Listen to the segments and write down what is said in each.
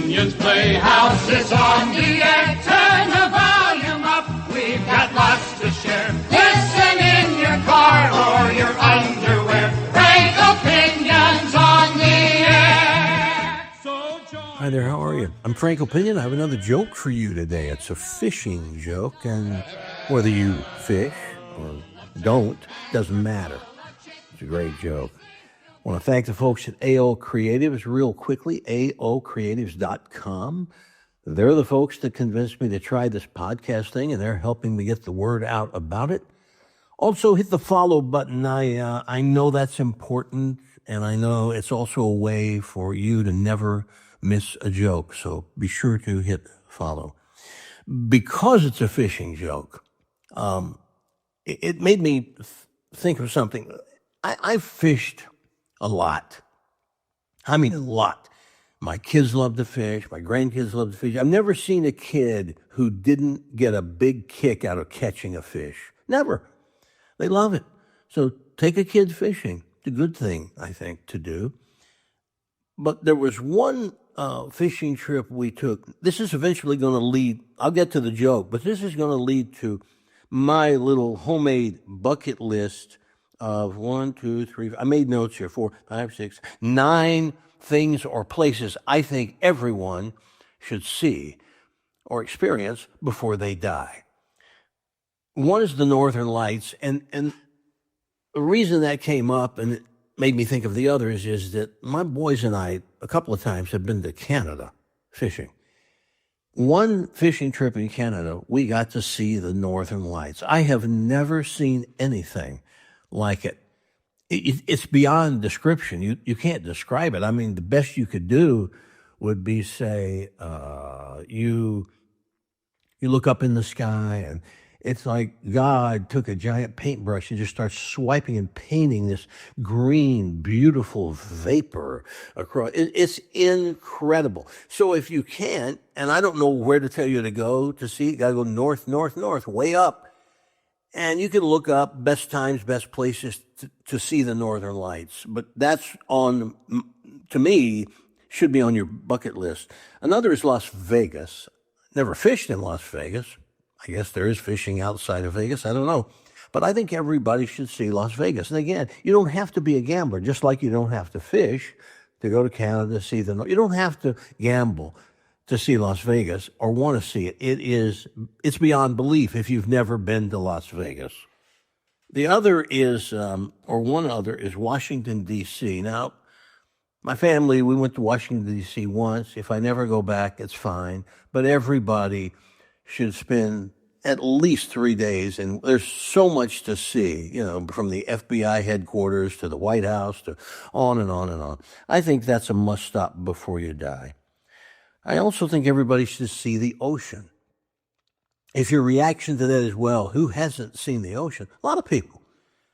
Pinion's Playhouse is on the air. Turn the volume up. We've got lots to share. Listen in your car or your underwear. Frank Opinion's on the air. So Hi there, how are you? I'm Frank Opinion. I have another joke for you today. It's a fishing joke, and whether you fish or don't, doesn't matter. It's a great joke. I want to thank the folks at AO Creatives real quickly, aocreatives.com. They're the folks that convinced me to try this podcast thing, and they're helping me get the word out about it. Also, hit the follow button. I know that's important, and I know it's also a way for you to never miss a joke, so be sure to hit follow. Because it's a fishing joke, it made me think of something. I've fished a lot. I mean, a lot. My kids love to fish. My grandkids love to fish. I've never seen a kid who didn't get a big kick out of catching a fish. Never. They love it. So take a kid fishing. It's a good thing, I think, to do. But there was one fishing trip we took. This is eventually going to lead, I'll get to the joke, but this is going to lead to my little homemade bucket list of 1, 2, 3, I made notes here, 4, 5, 6, 9 things or places I think everyone should see or experience before they die. One is the Northern Lights, and the reason that came up and it made me think of the others is that my boys and I a couple of times have been to Canada fishing. One fishing trip in Canada, we got to see the Northern Lights. I have never seen anything like it. It's beyond description. You can't describe it. I mean, the best you could do would be say, you look up in the sky and it's like God took a giant paintbrush and just starts swiping and painting this green, beautiful vapor across. It's incredible. So if you can't, and I don't know where to tell you to go to see, you got to go north, north, north, way up. And you can look up best times, best places to see the Northern Lights. But that's on, to me, should be on your bucket list. Another is Las Vegas. Never fished in Las Vegas. I guess there is fishing outside of Vegas. I don't know. But I think everybody should see Las Vegas. And again, you don't have to be a gambler, just like you don't have to fish to go to Canada to see you don't have to gamble to see Las Vegas or want to see it. It's beyond belief if you've never been to Las Vegas. The other is, or one other is Washington, D.C. Now, my family, we went to Washington, D.C. once. If I never go back, it's fine. But everybody should spend at least 3 days, and there's so much to see, from the FBI headquarters to the White House to on and on and on. I think that's a must-stop before you die. I also think everybody should see the ocean. If your reaction to that is, well, who hasn't seen the ocean? A lot of people.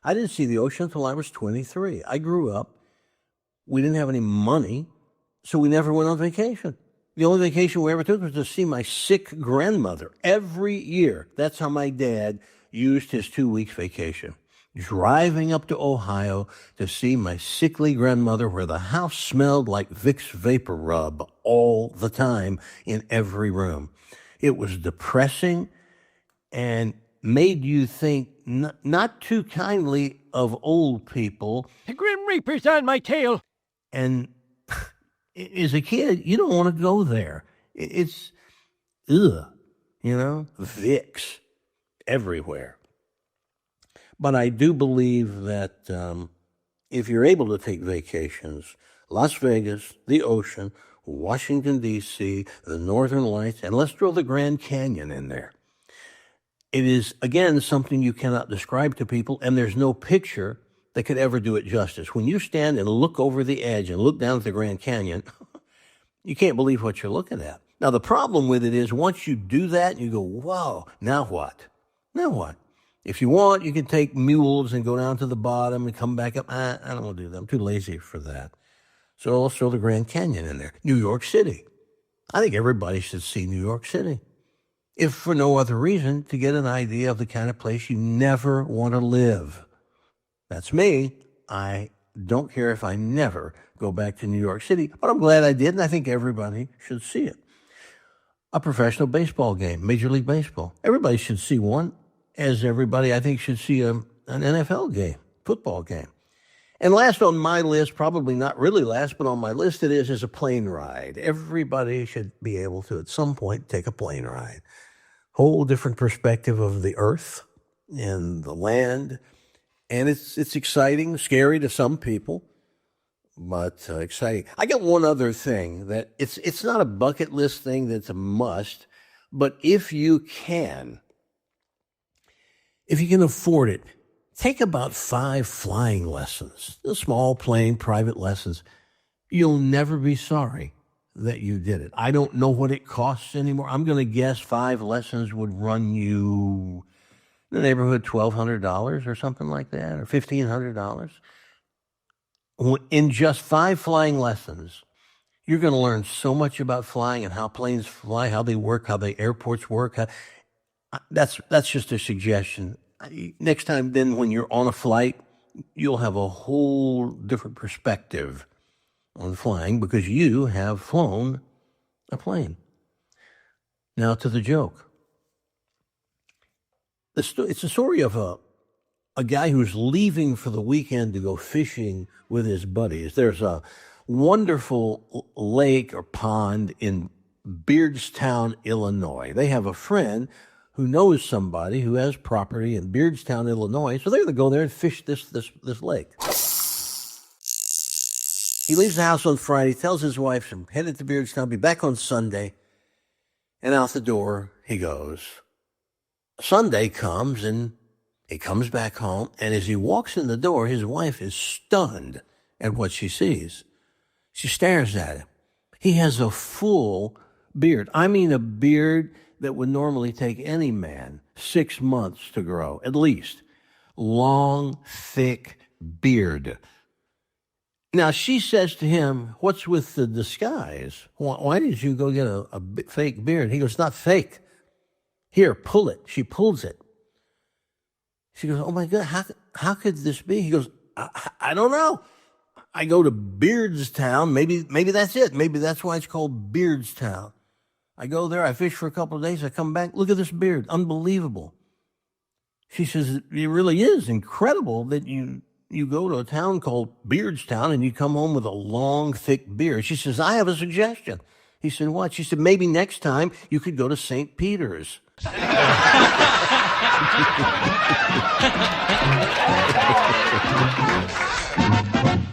I didn't see the ocean until I was 23. I grew up. We didn't have any money, so we never went on vacation. The only vacation we ever took was to see my sick grandmother every year. That's how my dad used his 2 weeks vacation. Driving up to Ohio to see my sickly grandmother where the house smelled like Vicks Vapor Rub all the time in every room. It was depressing and made you think not too kindly of old people. The Grim Reaper's on my tail. And as a kid, you don't want to go there. It's, Vicks everywhere. But I do believe that if you're able to take vacations, Las Vegas, the ocean, Washington, D.C., the Northern Lights, and let's throw the Grand Canyon in there. It is, again, something you cannot describe to people, and there's no picture that could ever do it justice. When you stand and look over the edge and look down at the Grand Canyon, you can't believe what you're looking at. Now, the problem with it is once you do that, you go, whoa, now what? Now what? If you want, you can take mules and go down to the bottom and come back up. I don't want to do that. I'm too lazy for that. So I'll throw the Grand Canyon in there. New York City. I think everybody should see New York City. If for no other reason, to get an idea of the kind of place you never want to live. That's me. I don't care if I never go back to New York City, but I'm glad I did, and I think everybody should see it. A professional baseball game, Major League Baseball. Everybody should see one, as everybody, I think, should see an NFL game, football game. And last on my list, probably not really last, but on my list it is a plane ride. Everybody should be able to, at some point, take a plane ride. Whole different perspective of the earth and the land. And it's exciting, scary to some people, but exciting. I got one other thing that it's not a bucket list thing that's a must, but if you can afford it, take about 5 flying lessons, the small plane, private lessons. You'll never be sorry that you did it. I don't know what it costs anymore. I'm going to guess 5 lessons would run you in the neighborhood $1,200 or something like that, or $1,500. In just 5 flying lessons, you're going to learn so much about flying and how planes fly, how they work, how the airports work. That's just a suggestion. Next time, then, when you're on a flight, you'll have a whole different perspective on flying because you have flown a plane. Now to the joke. It's a story of a guy who's leaving for the weekend to go fishing with his buddies. There's a wonderful lake or pond in Beardstown, Illinois. They have a friend who knows somebody who has property in Beardstown, Illinois, so they're going to go there and fish this lake. He leaves the house on Friday, tells his wife, I'm headed to Beardstown, be back on Sunday, and out the door he goes. Sunday comes, and he comes back home, and as he walks in the door, his wife is stunned at what she sees. She stares at him. He has a full beard. I mean a beard that would normally take any man 6 months to grow, at least. Long, thick beard. Now, she says to him, what's with the disguise? Why did you go get a fake beard? He goes, it's not fake. Here, pull it. She pulls it. She goes, oh my God, how could this be? He goes, I don't know. I go to Beardstown. Maybe that's it. Maybe that's why it's called Beardstown. I go there, I fish for a couple of days, I come back, look at this beard, unbelievable. She says, it really is incredible that you go to a town called Beardstown and you come home with a long, thick beard. She says, I have a suggestion. He said, what? She said, maybe next time you could go to St. Peter's.